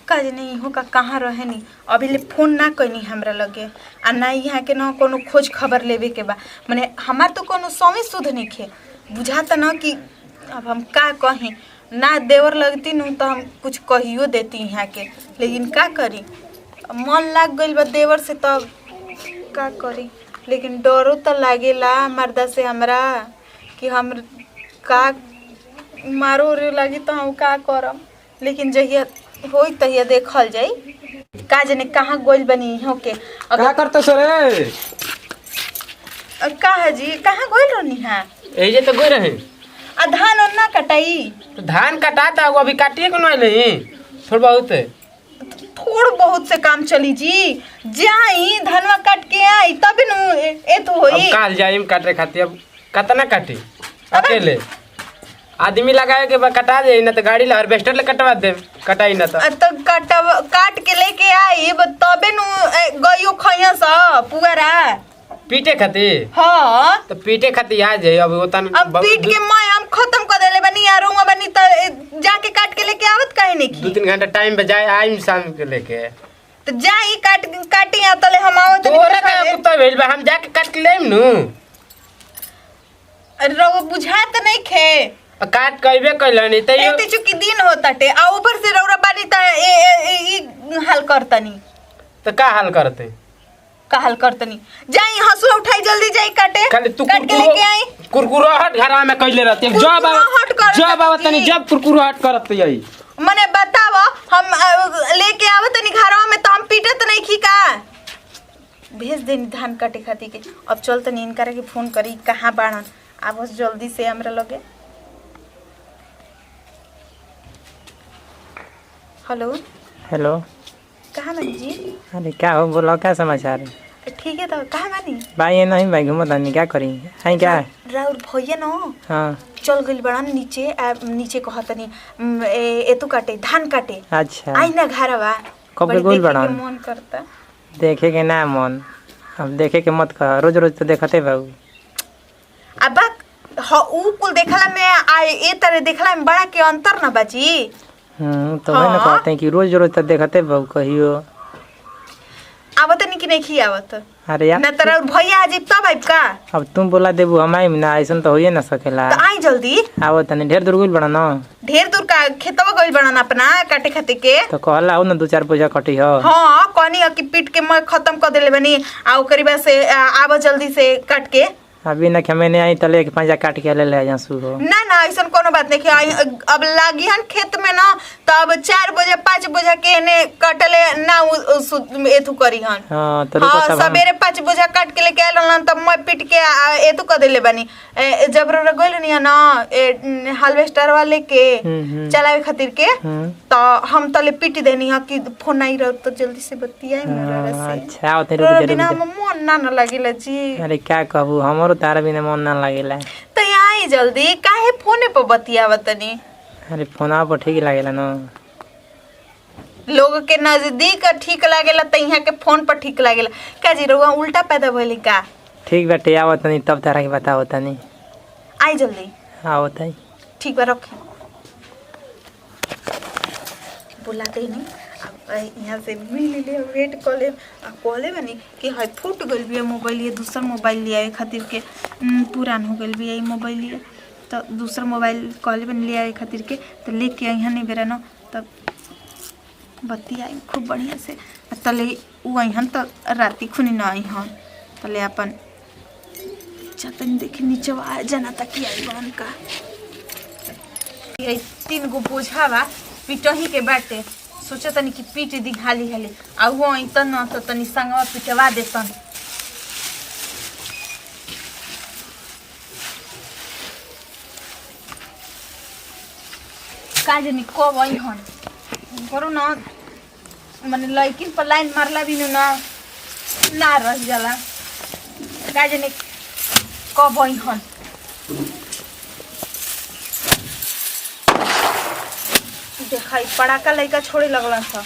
का नहीं हो का कहाँ रहे नी अभी ले फोन ना कनी हमरा लगे आ ना यहाँ के ना कोनो खोज खबर लेवे के बा माने हमार तो कोनो समय सुध नहीं खे बुझाता ना कि अब हम का कहें ना देवर लगती नु तो हम कुछ कहियो देती यहाँ के लेकिन का करी मन लाग गइल बा देवर से तब का करी लेकिन डरो तो लागेला मर्दा से हमरा कि हम का मारो रे लगी तो हम का करम लेकिन जहिया होई तहिया देखल जाई का जने कहाँ गोइल बनी हो के का करत सरे का है जी कहाँ गोइल रहनी है ए जे तो गोई रहे आ धान और ना कटाई तो धान कटाता वो अभी काटिए को नहीं थोड़ा बहुत थोड़ बहुत से काम चली जी जाई धनवा काट के आई तब नु ए तो होई अब काल जाइम काटे खाती अब कतना काटी अकेले आदमी लगाए के कटा दे ना तो गाड़ी ला हार्वेस्टर ले कटवा दे कटाई ना तो काट के लेके आई तबे नु गयो खइया सा पुआरा पीटे खाती हां तो पीटे खाती आ जाए अब होता अब पीट के मैं हम खत्म कर देले बनी यारूंगा बनी त जाके काट के लेके आवत काहे नहीं की 2-3 घंटा टाइम बजाए आइम शाम के लेके तो जाई काटी आ तले हम आवत तोरा का कुत्ता भेल बा हम जाके काट के लेम नु अरे रो बुझात नहीं खे काट कइबे कइलनी त ए ते चुकी दिन होताटे आ ऊपर से रौरा बानी त ई हाल करतनी तो का हाल करते का हाल करतनी जाई हसुआ उठाई जल्दी जाई काटे खाली तू काट के लेके आई कुरकुराहट घरा में कइले रहते जब तनी जब कुरकुराहट करत यही मने बतावा हम लेके आवत तनी घरवा में तो हम पीटत नहीं की का भेज देनी धान काटे खाती के अब चल तनी इनकरा के फोन करी कहां बाणन आवस जल्दी से हमरा लगे हेलो हेलो कहाँ बानी जी अरे क्या हो बोलो क्या समाचार है ठीक है तो कहाँ बानी भाई ये नहीं भाई घूमत नहीं क्या करी है क्या राउर भैया न हाँ चल गइल बड़न नीचे नीचे कहतनी एतु काटे धान काटे अच्छा आई ना घरवा कब गइल बड़न मन करता देखे के ना मन अब देखे के मत कह रोज रोज तो देखते बाबू अब ऊ कुल देखला में आ ए तरह देखला में बड़ा के अंतर ना बाजी तो वही ना कहते हैं कि रोज रोज तो देखते बाबू कहियो आवत नहीं कि नहीं खी आवत अरे यार ना तरह भैया अजीब तब आइब का अब तुम बोला देबू हम आई ना ऐसा तो होइए ना सकेला तो आई जल्दी आवो तनी ढेर दूर गइल बड़ा ना ढेर दूर का खेतवा गइल बड़न अपना काटे खाते के तो कहला आओ ना 2-4 पूजा कटी हो हाँ कहनी कि पीट के मैं खत्म कर देले बनी आ ओकरी बाद से आव जल्दी से काट के अभी ना मैंने आई तले एक पंजा काट के ले जा शुरू ना ना ऐसा कोनो बात नहीं कि अब लागी हन खेत में ना तो अब 4 बजे 5 बजे के ने कटले ना एथु करी हन हां तो हाँ सवेरे 5 बजे काट के लेके आयल हन तब मैं पीट के एथु कर देले बनी जब रो गइल नहीं ना हार्वेस्टर वाले के चलावे खातिर के तो हम तले पीट देनी ह कि फोन नहीं रह तो जल्दी से बतियाई मेरा से अच्छा तेरे बिना मन ना लागिला जी अरे क्या कहबू हमरो तारा बिना मन ना लागेला तो आई जल्दी काहे फोने पर बतियावत तनी अरे फोनवा पर ठीक लागेला ना लोग के नजदीक ठीक लागेला त यहाँ के फोन पर ठीक लागेला का जी रउआ उल्टा पैदा भइली का ठीक बाटे आवत नहीं तब तारा के बताओ तनी आई जल्दी आओ तई ठीक बा रखी बुलाते ही नहीं अब यहाँ से मिल ले वेट कर ले कहले बनी कि हाय फूट गइल बिया मोबाइल ये दूसरा मोबाइल लिया खातिर के पुरान हो गइल बिया मोबाइल लिए तो दूसरा मोबाइल कहले बनी लिया खातिर के तो लेके यहाँ नहीं बेरा ना तब बत्ती आई खूब बढ़िया से तले उ अहन तो राती खुनी ना आई हन तले अपन चतन देखे नीचे आ जाना तक आई बन का ये 3 गो बोझा बा पिटही के बाटे सोचा तनी कि पीट दी हाली हाली आ वो इतन न तो तनी संगवा पिटवा देतन काज नि कब आई हन करो ना माने लड़किन पर लाइन मारला भी ना रह जाला काज नि कब आई हन देखाई पड़ाका लड़का छोड़े लगला था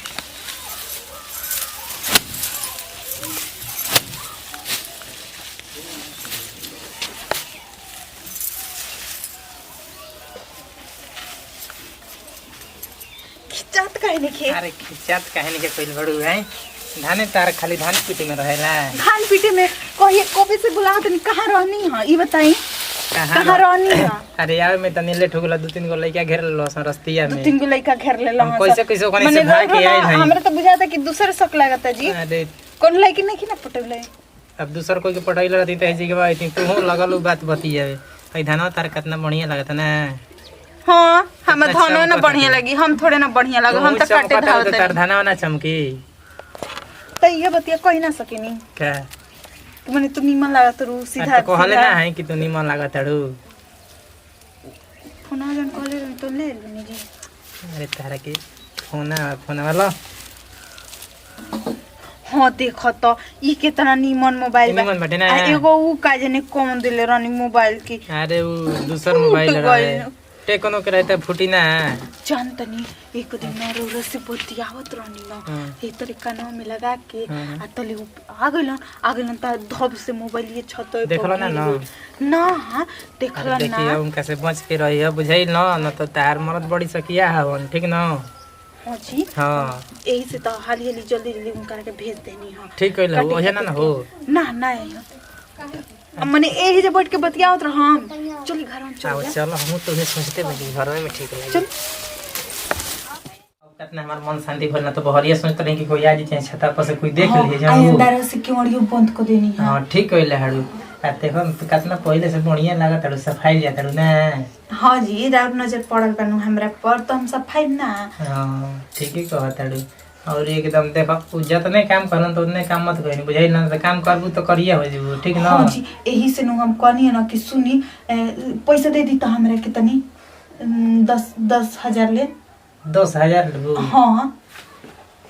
खिचात काहे नहीं खे? अरे खिचात काहे नहीं के कोई बड़ू है धाने तार खाली धान पीटी में रहेला धान पीटे में कहिए कबे से बुला तनी कहाँ रहनी है ई बताई कहाँ रहनी है? अरे यार मैं तनी लेट हो गेला 2-3 गो लइका घेर लेलो सन रस्तिया में 2-3 गो लइका घेर लेला हम कैसे कैसे ओकनी से भाग के आइल हई हमरा तो बुझाता कि दूसरे शक लागता जी। अरे कौन लइकी नहीं ना पटले अब दूसर कोई के पटाइल रहती त जी के बात तू हो लगल बात बतियावे हई धानवा तार कितना बढ़िया लागत ना। हां हम धानो ना बढ़िया लगी हम थोड़े ना बढ़िया लगे हम तो काटे धावत तार धानवा ना चमकी त ये बतिया कहि ना सकेनी का माने तू निमन लागत रू सीधा तो कहले ना है कि तू निमन लागत हड़ू फोन जन कहले रही तो ले लेनी जी। अरे तारा के फोन वाला हाँ देख तो ई कितना निमन मोबाइल बा। निमन बाटे ना। एगो ऊ का जने कौन दिले रहनी मोबाइल की अरे वो दूसर मोबाइल रहे टेकोनो के रहता फूटी ना जानतनी एक दिन मैं रोड से बतियावत रहनी ना ए तरीका नाम में लगा के आ तले आ गइलन त धब से मोबाइल ये छत पे देखलो ना ना देखलो ना देखिए उनका से बच के रही है बुझाई ना न तो तार मरद बड़ी सकिया है ठीक ना। हां जी हां यही से तो हाली जल्दी उनका के भेज देनी हां ठीक कइल हो ओहे ना हो ना मने एही जे बैठ के बतियावत रह हम चली घर में चल चलो हम तो ये सोचते बनी घर में ठीक लगे चल कितना हमार मन शांति भइल ना तो बहरिया सोचत रही कि कोई आ जाए छता पर से कोई देख ले जा अंदर से क्यों बंद कर देनी हां ठीक कइल हाडू आते हम तो कितना पहले से बढ़िया लागत हड़ू सफाई जात हड़ू ना। हां जी रात नजर पड़ल बनू हमरा पर तो हम सफाई ना हां ठीक ही कहत हड़ू और एकदम देखो जितने काम करन तो उतने काम मत करी बुझाई ना तो काम करबू तो करिए हो जेबू ठीक ना। हां जी यही से नु हम कहनी ना कि सुनी पैसा दे दी तो हमरा कितनी 10,000 ले 10,000 लेबू। हां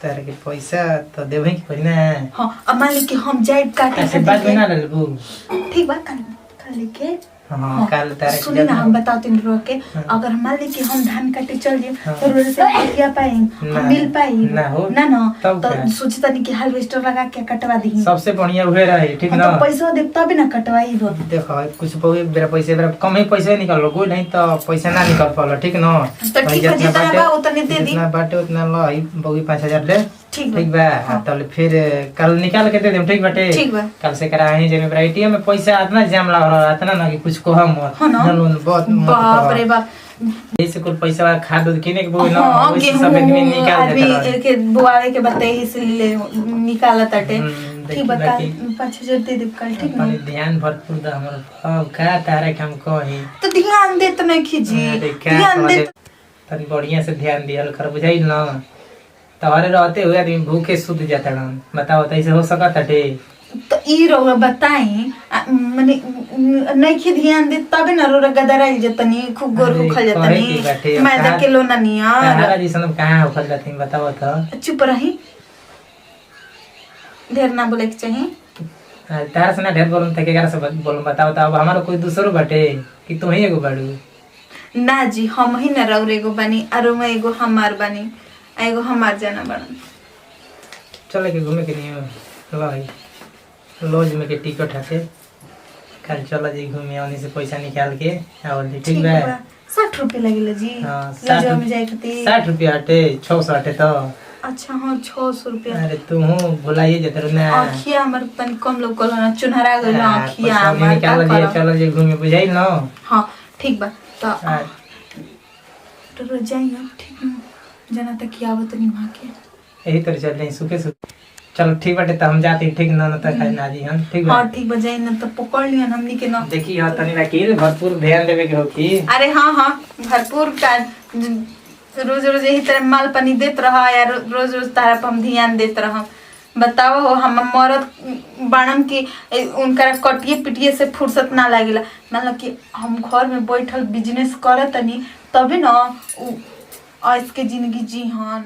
तारे के पैसा तो देबे की पड़ी ना। हां अब मान ली कि हम जाए काटे ऐसे बात में ना लेबू ठीक बा कल लेके हां कल तारे सुनी ना हम बताते हैं रोक के अगर मान ली कि हम धान काटे चल जाए तो रोड से क्या पाए हम मिल पाई ना हो ना तो सोचता नहीं कि हार्वेस्टर लगा के कटवा दी सबसे बढ़िया उहे रहे ठीक ना। तो पैसा दे तब ना कटवाई दो देखो कुछ बहुत बेरा पैसे बेरा कम ही पैसे निकल लो कोई नहीं तो पैसा ना निकल पाला ठीक ना। तो ठीक है जितना बा उतने दे दी जितना बाटे उतना लो ही बहु 5,000 ले ठीक बा तब फिर कल निकाल के दे देम ठीक बाटे ठीक बा कल से करा ही जेमे वैरायटी में पैसा इतना जाम लग रहा इतना ना कि कुछ को हम लोन बहुत बाप रे बाप जैसे कुछ पैसा खाद किने के बोल ना वैसे सब आदमी निकाल देता अभी के बुआवे के बताई से ले निकाला ताटे ठीक बता 5,000 दे दे कल ठीक ना। ध्यान भरपूर द हमर अब का तारे हम कही तो ध्यान दे तो नहीं खींची ध्यान दे तनी बढ़िया से ध्यान दियल कर बुझाई ना तोहरे रहते हुए आदमी भूखे सूत जाता रन बताओ तो ऐसे हो सकत हटे तो ई रोग बताई माने नहीं खी ध्यान दे तबे न रोग गदराई जतनी खूब गोर खल जतनी मैदा के लोना निया तारा जी सन कहां हो खल जतनी बताओ तो चुप रही ढेर ना बोले के चाहिए तारा से ना ढेर बोलम त केकरा से बोलम बताओ तो अब हमारा कोई दूसरो बाटे कि तू ही एगो बाड़ू ना जी हम ही न रौरे एगो बानी अरो में एगो हमार बानी एगो हमार जाना बड़न चले के घूमे के नहीं लाई लॉज में के टिकट हटे कल चला जी घूमे ओनी से पैसा निकाल के और ठीक बा 60 रुपया लगेला जी हां लजवा में जाए कते 60 रुपया हटे 600 हटे तो अच्छा हां 600 रुपया अरे तू हूं भुलाइए जतर ना आखिया हमर तनी कम लोग कोला ना चुनहरा गइल आखिया हमर निकाल दिए चलो जी घूमे बुझाई ना। हां ठीक बा तो जाइए ठीक ना जना तक की आवत नहीं वहां के यही तरह चल रही सुखे सुखे चलो ठीक बाटे तो हम जाते ठीक ना तो खाई ना जी हम ठीक बा हां ठीक बा जाई ना तो पकड़ लिया हमनी के ना देखी हां तनी वकील भरपूर ध्यान देवे के हो की अरे हां भरपूर का रोज रोज यही तरह माल पानी देत रहा या रोज रोज तारा पर हम ध्यान देत रहा बताओ हो हम मरद बाणम की उनका कटिए पिटिए से फुर्सत ना लागेला मतलब कि हम घर में बैठल बिजनेस करत तनी तबे ना आज के जिंदगी जी हां